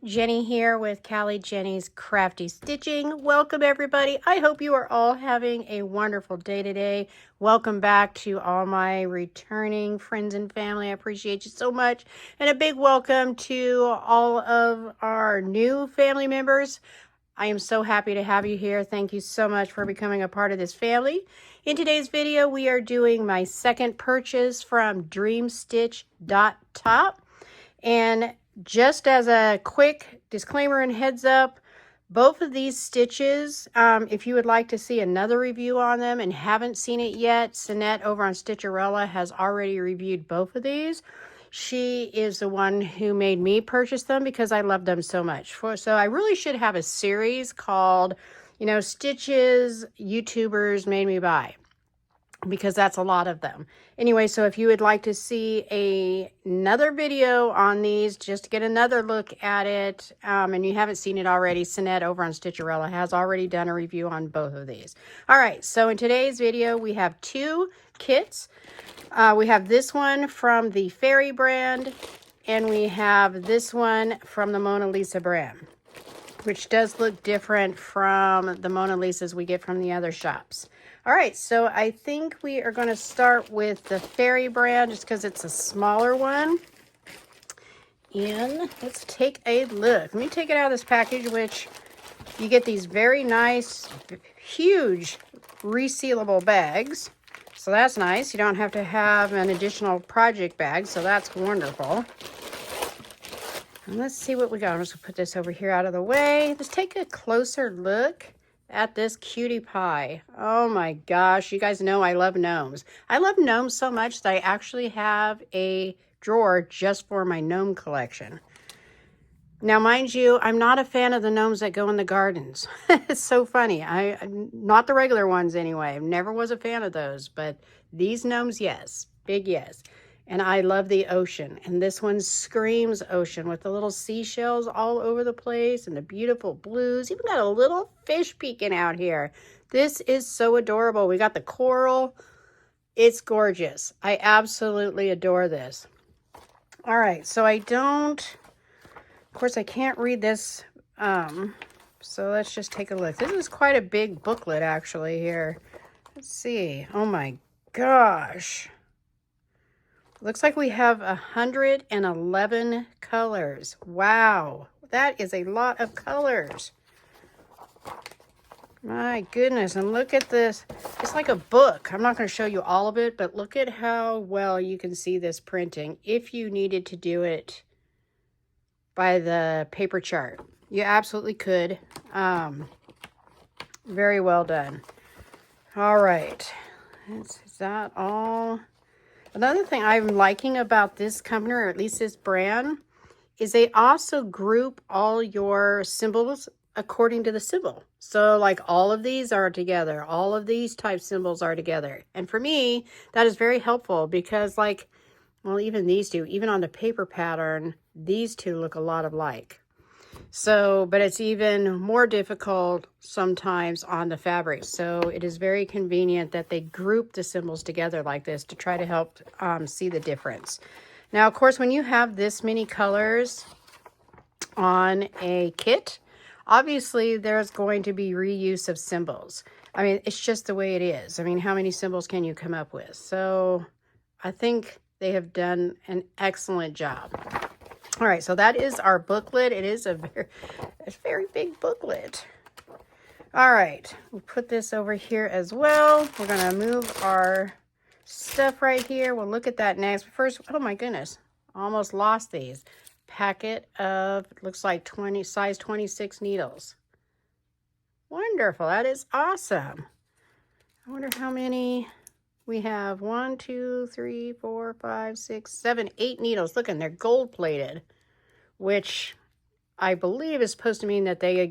Jenny here with Callie Jenny's Crafty Stitching. Welcome everybody. I hope you are all having a wonderful day today. Welcome back to all my returning friends and family. I appreciate you so much. And a big welcome to all of our new family members. I am so happy to have you here. Thank you so much for becoming a part of this family. In today's video, we are doing my second purchase from DREAMSTITCH.TOP. And just as a quick disclaimer and heads up, both of these stitches, if you would like to see another review on them and haven't seen it yet, Sinette over on Stitcherella has already reviewed both of these. She is the one who made me purchase them because I love them so much. So I really should have a series called, Stitches YouTubers Made Me Buy, because that's a lot of them. Anyway, so if you would like to see another video on these, just to get another look at it, and you haven't seen it already, Sinette over on Stitcherella has already done a review on both of these. All right, so in today's video, we have two kits. We have this one from the Fairy brand, and we have this one from the Mona Lisa brand, which does look different from the Mona Lisas we get from the other shops. All right, so I think we are going to start with the Fairy brand just because it's a smaller one. And let's take a look. Let me take it out of this package, which you get these very nice, huge resealable bags. So that's nice. You don't have to have an additional project bag, so that's wonderful. And let's see what we got. I'm just going to put this over here out of the way. Let's take a closer look at this cutie pie. Oh my gosh, you guys know I love gnomes. I love gnomes so much that I actually have a drawer just for my gnome collection. Now, mind you, I'm not a fan of the gnomes that go in the gardens. It's so funny. Not the regular ones anyway. Never was a fan of those, but these gnomes, yes. Big yes. And I love the ocean. And this one screams ocean with the little seashells all over the place and the beautiful blues. Even got a little fish peeking out here. This is so adorable. We got the coral. It's gorgeous. I absolutely adore this. All right, so of course I can't read this. So let's just take a look. This is quite a big booklet actually here. Let's see. Oh my gosh. Looks like we have 111 colors. Wow, that is a lot of colors. My goodness, and look at this. It's like a book. I'm not going to show you all of it, but look at how well you can see this printing. If you needed to do it by the paper chart, you absolutely could. Very well done. All right, is that all? Another thing I'm liking about this company, or at least this brand, is they also group all your symbols according to the symbol. So like all of these are together. All of these type symbols are together. And for me, that is very helpful because even these two, even on the paper pattern, these two look a lot alike. So, but it's even more difficult sometimes on the fabric. So it is very convenient that they group the symbols together like this to try to help see the difference. Now, of course, when you have this many colors on a kit, obviously there's going to be reuse of symbols. I mean, it's just the way it is. I mean, how many symbols can you come up with? So I think they have done an excellent job. All right, so that is our booklet. It is a very big booklet. All right, we'll put this over here as well. We're going to move our stuff right here. We'll look at that next. First, oh my goodness, almost lost these. Packet of, looks like size 26 needles. Wonderful, that is awesome. I wonder how many we have. 1, 2, 3, 4, 5, 6, 7, 8 needles. Look, and they're gold plated, which I believe is supposed to mean that they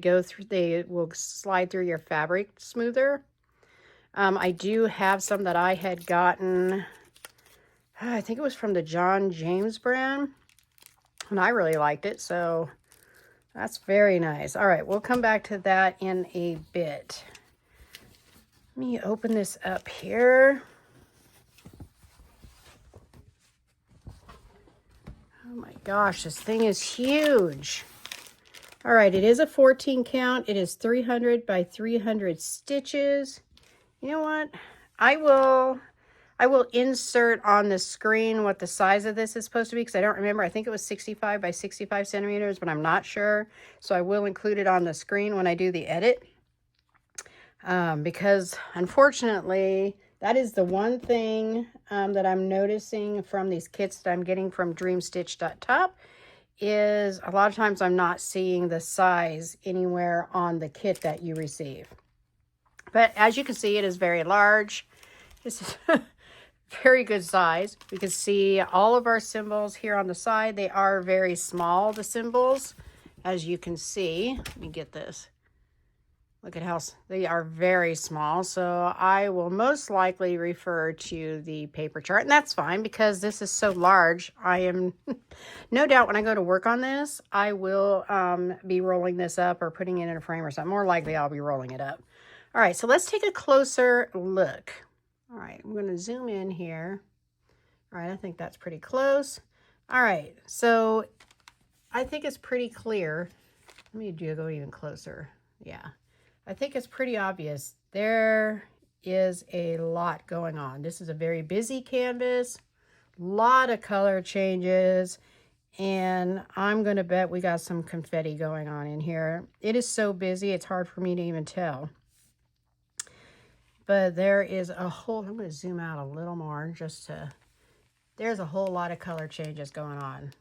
will slide through your fabric smoother. I do have some that I had gotten, I think it was from the John James brand, and I really liked it, so that's very nice. All right, we'll come back to that in a bit. Let me open this up here. Oh my gosh, this thing is huge. All right, it is a 14 count. It is 300 by 300 stitches. You know what? I will insert on the screen what the size of this is supposed to be, because I don't remember. I think it was 65 by 65 centimeters, but I'm not sure. So I will include it on the screen when I do the edit. Because unfortunately, that is the one thing that I'm noticing from these kits that I'm getting from DREAMSTITCH.TOP, is a lot of times I'm not seeing the size anywhere on the kit that you receive. But as you can see, it is very large. This is very good size. We can see all of our symbols here on the side. They are very small, the symbols, as you can see. Let me get this. Look at how they are very small. So I will most likely refer to the paper chart, and that's fine because this is so large. I am no doubt when I go to work on this, I will be rolling this up or putting it in a frame or something. More likely I'll be rolling it up. All right, so let's take a closer look. All right, I'm going to zoom in here. All right, I think that's pretty close. All right, so I think it's pretty clear. Let me go even closer. Yeah. I think it's pretty obvious. There is a lot going on. This is a very busy canvas, a lot of color changes, and I'm going to bet we got some confetti going on in here. It is so busy, it's hard for me to even tell. But there is a whole, I'm going to zoom out a little more just to, there's a whole lot of color changes going on.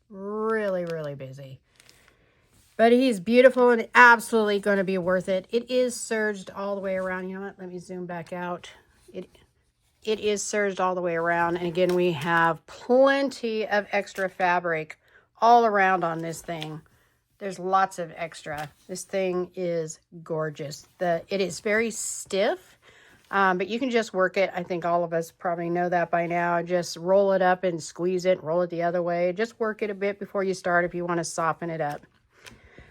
Really, really busy. But he's beautiful and absolutely going to be worth it. It is serged all the way around. You know what? Let me zoom back out. It is serged all the way around. And again, we have plenty of extra fabric all around on this thing. There's lots of extra. This thing is gorgeous. It is very stiff, but you can just work it. I think all of us probably know that by now. Just roll it up and squeeze it, roll it the other way. Just work it a bit before you start if you want to soften it up.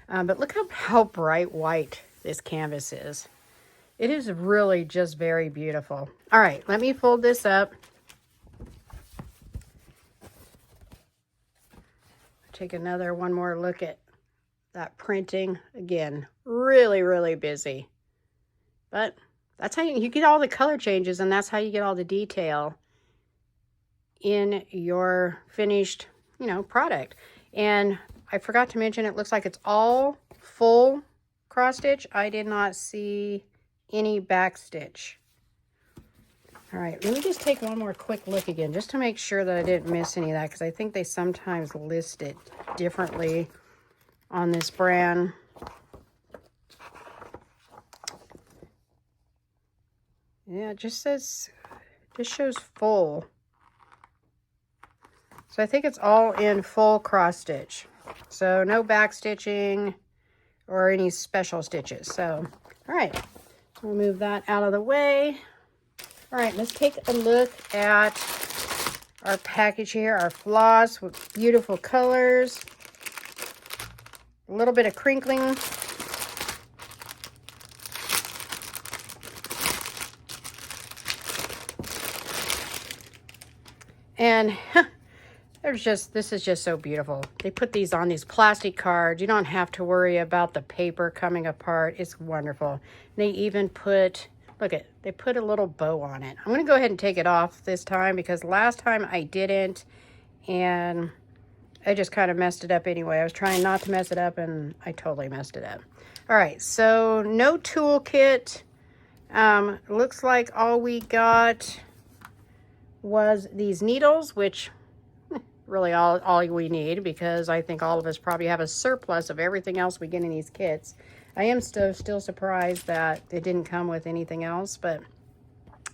But look how bright white this canvas is. It is really just very beautiful. All right, let me fold this up. Take one more look at that printing. Again, really, really busy. But that's how you get all the color changes, and that's how you get all the detail in your finished, product. And I forgot to mention, it looks like it's all full cross stitch. I did not see any back stitch. All right, let me just take one more quick look again, just to make sure that I didn't miss any of that, because I think they sometimes list it differently on this brand. Yeah, it just shows full. So I think it's all in full cross stitch. So no back stitching or any special stitches. So, all right, we'll move that out of the way. All right, let's take a look at our package here, our floss with beautiful colors. A little bit of crinkling. And this is just so beautiful. They put these on these plastic cards. You don't have to worry about the paper coming apart. It's wonderful. They even put, they put a little bow on it. I'm going to go ahead and take it off this time because last time I didn't, and I just kind of messed it up anyway. I was trying not to mess it up, and I totally messed it up. All right, so no toolkit. Looks like all we got was these needles, which really all we need, because I think all of us probably have a surplus of everything else we get in these kits. I am still surprised that it didn't come with anything else, but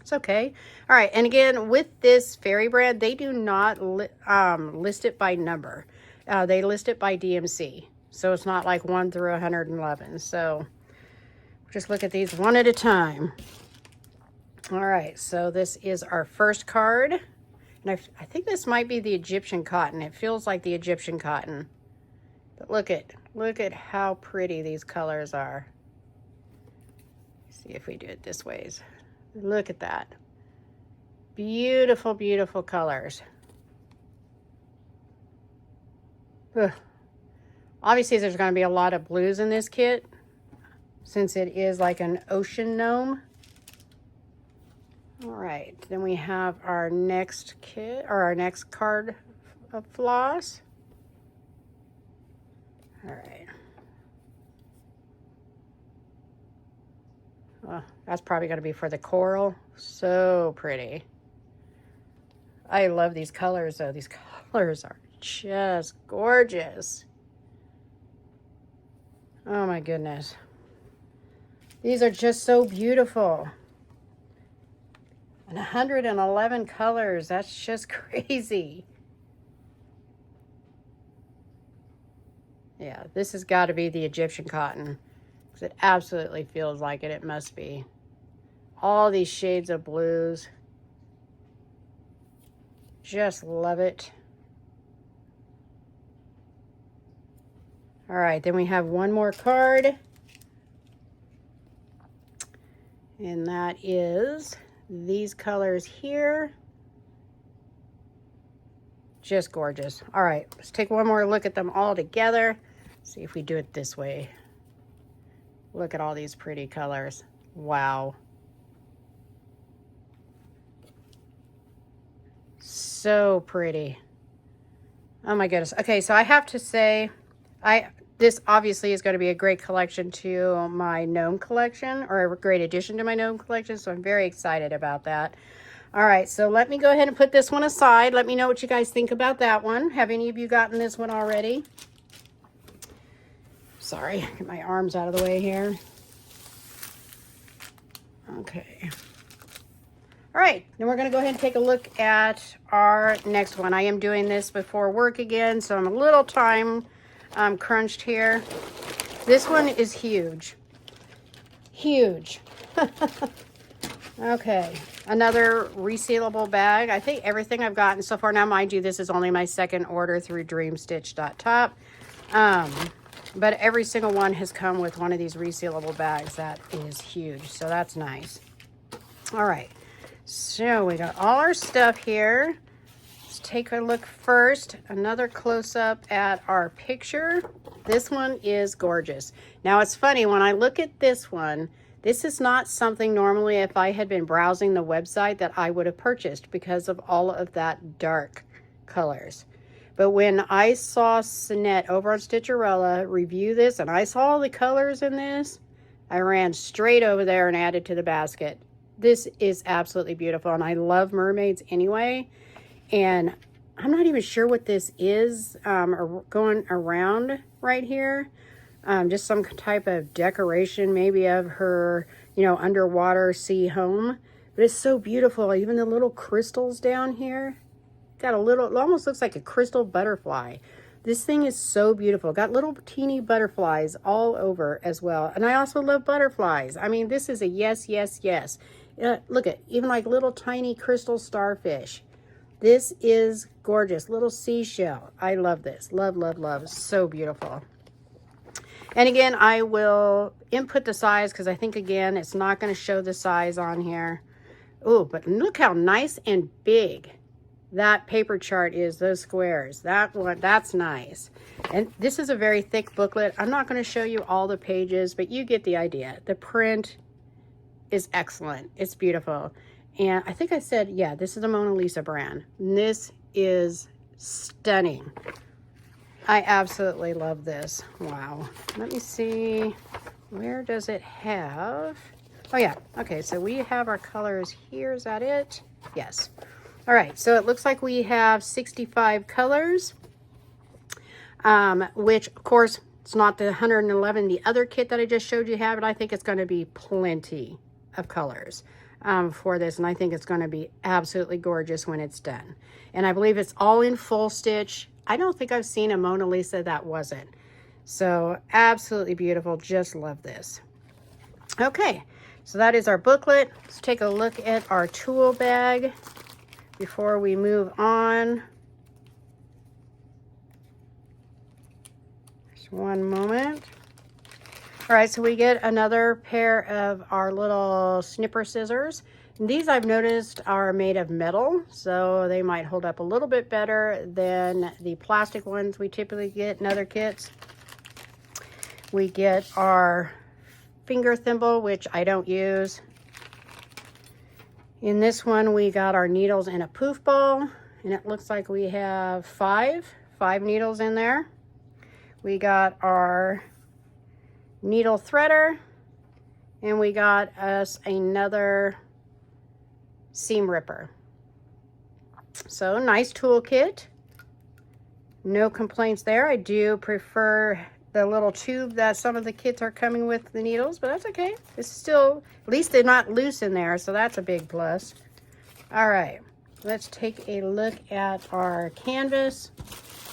it's okay. All right, and again, with this fairy brand, they do not list it by number. They list it by DMC, so it's not like 1 through 111. So just look at these one at a time. All right, so this is our first card. And I think this might be the Egyptian cotton. It feels like the Egyptian cotton. But look at how pretty these colors are. Let's see if we do it this way. Look at that. Beautiful, beautiful colors. Ugh. Obviously, there's going to be a lot of blues in this kit since it is like an ocean gnome. All right, then we have our next kit, or our next card of floss. All right. Well, that's probably going to be for the coral. So pretty. I love these colors, though. These colors are just gorgeous. Oh, my goodness. These are just so beautiful. And 111 colors. That's just crazy. Yeah, this has got to be the Egyptian cotton. Because it absolutely feels like it. It must be. All these shades of blues. Just love it. All right, then we have one more card. And that is these colors here. Just gorgeous. All right, let's take one more look at them all together. See if we do it this way. Look at all these pretty colors. Wow. So pretty. Oh my goodness. Okay, so I have to say, this obviously is going to be a great collection to my gnome collection, or a great addition to my gnome collection, so I'm very excited about that. All right, so let me go ahead and put this one aside. Let me know what you guys think about that one. Have any of you gotten this one already? Sorry, get my arms out of the way here. Okay. All right, then we're going to go ahead and take a look at our next one. I am doing this before work again, so I'm a little time crunched here. This one is huge. Huge. Okay, another resealable bag. I think everything I've gotten so far, now mind you, this is only my second order through DREAMSTITCH.TOP. But every single one has come with one of these resealable bags. That is huge, so that's nice. All right. So we got all our stuff here. Let's take a look first. Another close-up at our picture. This one is gorgeous. Now it's funny, when I look at this one, this is not something normally if I had been browsing the website that I would have purchased because of all of that dark colors. But when I saw Sinette over on Stitcherella review this and I saw the colors in this, I ran straight over there and added to the basket. This is absolutely beautiful, and I love mermaids anyway. And I'm not even sure what this is going around right here. Just some type of decoration, maybe of her, you know, underwater sea home. But it's so beautiful. Even the little crystals down here. Got a little, it almost looks like a crystal butterfly. This thing is so beautiful. Got little teeny butterflies all over as well. And I also love butterflies. I mean, this is a yes, yes, yes. Look at, even like little tiny crystal starfish. This is gorgeous. Little seashell. I love this. Love, love, love. So beautiful. And again, I will input the size because I think, again, it's not going to show the size on here. Oh, but look how nice and big that paper chart is, those squares. That one, that's nice. And this is a very thick booklet. I'm not going to show you all the pages, but you get the idea. The print is excellent. It's beautiful. And I think I said, yeah, this is the Mona Lisa brand. And this is stunning. I absolutely love this. Wow. Let me see. Where does it have? Oh, yeah. Okay, so we have our colors here. Is that it? Yes. All right, so it looks like we have 65 colors, which, of course, it's not the 111 the other kit that I just showed you have, but I think it's going to be plenty of colors for this, and I think it's going to be absolutely gorgeous when it's done. And I believe it's all in full stitch. I don't think I've seen a Mona Lisa that wasn't. So absolutely beautiful. Just love this. Okay, so that is our booklet. Let's take a look at our tool bag before we move on. Just one moment. All right, so we get another pair of our little snipper scissors. And these I've noticed are made of metal, so they might hold up a little bit better than the plastic ones we typically get in other kits. We get our finger thimble, which I don't use. In this one, we got our needles in a poof ball, and it looks like we have five needles in there. We got our needle threader, and we got us another seam ripper. So nice toolkit. No complaints there. I do prefer the little tube that some of the kits are coming with the needles, but that's okay. It's still, at least they're not loose in there, so that's a big plus. All right, let's take a look at our canvas,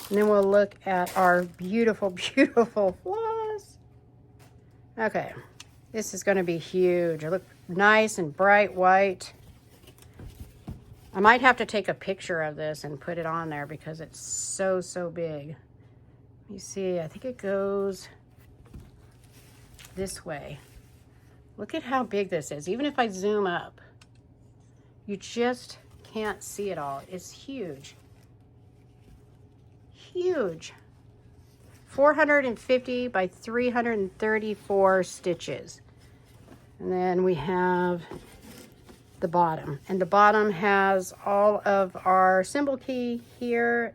and then we'll look at our beautiful, beautiful floss. Okay, this is gonna be huge. It looks nice and bright white. I might have to take a picture of this and put it on there because it's so, so big. You see, I think it goes this way. Look at how big this is. Even if I zoom up, you just can't see it all. It's huge. Huge. 450 by 334 stitches. And then we have the bottom. And the bottom has all of our symbol key here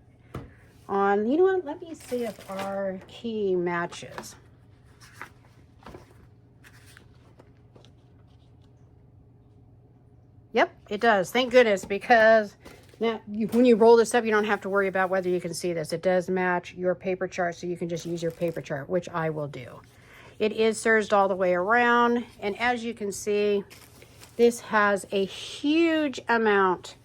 on. You know what? Let me see if our key matches. Yep, it does. Thank goodness, because now when you roll this up, you don't have to worry about whether you can see this. It does match your paper chart, so you can just use your paper chart, which I will do. It is serged all the way around, and as you can see, this has a huge amount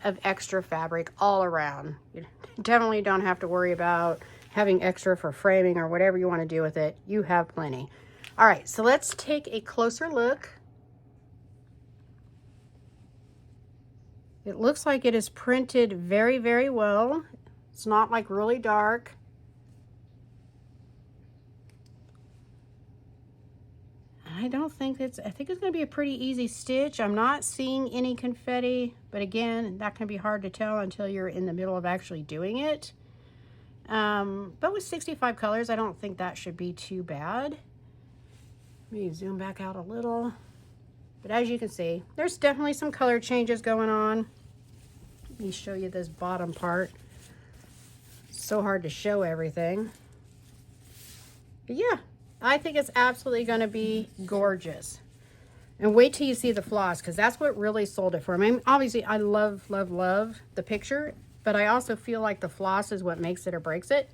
of extra fabric all around. You definitely don't have to worry about having extra for framing or whatever you want to do with it. You have plenty. All right, so let's take a closer look. It looks like it is printed very, very well. It's not like really dark. I think it's going to be a pretty easy stitch. I'm not seeing any confetti, but again, that can be hard to tell until you're in the middle of actually doing it. But with 65 colors, I don't think that should be too bad. Let me zoom back out a little. But as you can see, there's definitely some color changes going on. Let me show you this bottom part. It's so hard to show everything. But yeah, I think it's absolutely going to be gorgeous. And wait till you see the floss, because that's what really sold it for me. I mean, obviously, I love, love, love the picture, but I also feel like the floss is what makes it or breaks it.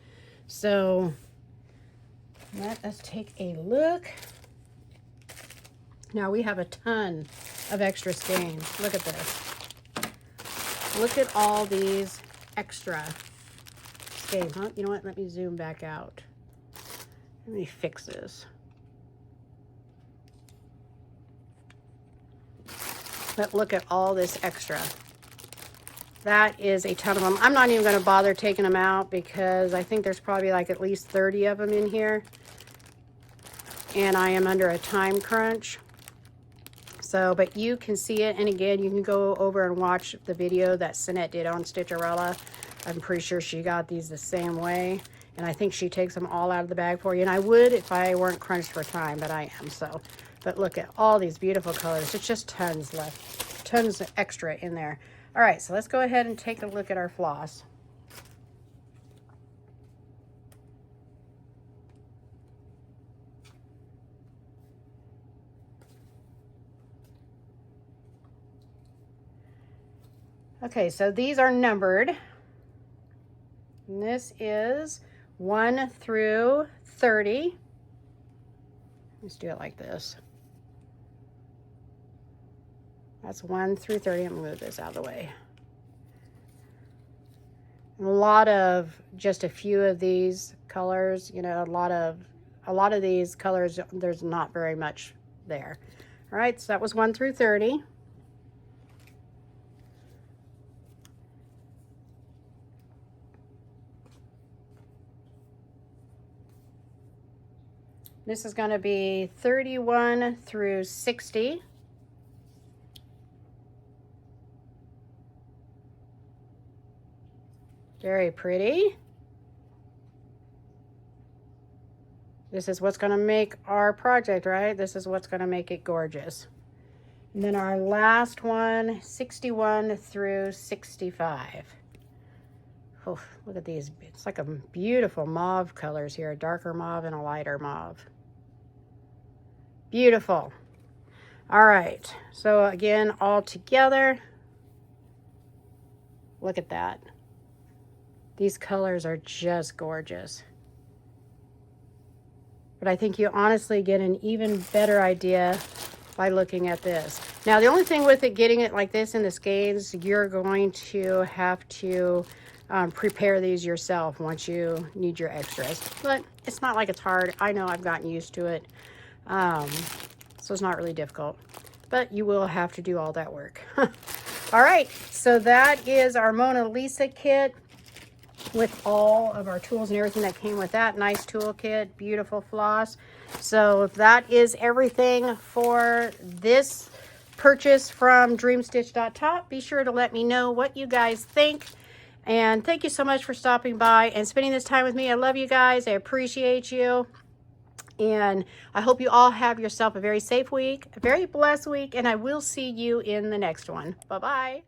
So let us take a look. Now we have a ton of extra skeins. Look at this. Look at all these extra skeins. Huh? You know what? Let me zoom back out. Let me fix this. But look at all this extra. That is a ton of them. I'm not even going to bother taking them out because I think there's probably like at least 30 of them in here. And I am under a time crunch. So, but you can see it. And again, you can go over and watch the video that Sinette did on Stitcherella. I'm pretty sure she got these the same way. And I think she takes them all out of the bag for you. And I would if I weren't crunched for time, but I am. So, but look at all these beautiful colors. It's just tons left. Tons of extra in there. All right, so let's go ahead and take a look at our floss. Okay, so these are numbered. And this is 1 through 30. Let's do it like this. That's 1 through 30. I'm gonna move this out of the way. A lot of, just a few of these colors, you know, a lot of these colors, there's not very much there. All right, so that was 1 through 30. This is going to be 31 through 60. Very pretty. This is what's going to make our project, right? This is what's going to make it gorgeous. And then our last one, 61 through 65. Oh, look at these. It's like a beautiful mauve colors here, a darker mauve and a lighter mauve. Beautiful. All right, so again, all together, look at that. These colors are just gorgeous. But I think you honestly get an even better idea by looking at this. Now, the only thing with it, getting it like this in the skeins, you're going to have to prepare these yourself once you need your extras. But it's not like it's hard. I know I've gotten used to it. So it's not really difficult. But you will have to do all that work. All right, so that is our Mona Lisa kit with all of our tools and everything that came with that. Nice toolkit, beautiful floss. So that is everything for this purchase from DREAMSTITCH.TOP. Be sure to let me know what you guys think. And thank you so much for stopping by and spending this time with me. I love you guys. I appreciate you. And I hope you all have yourself a very safe week, a very blessed week, and I will see you in the next one. Bye-bye.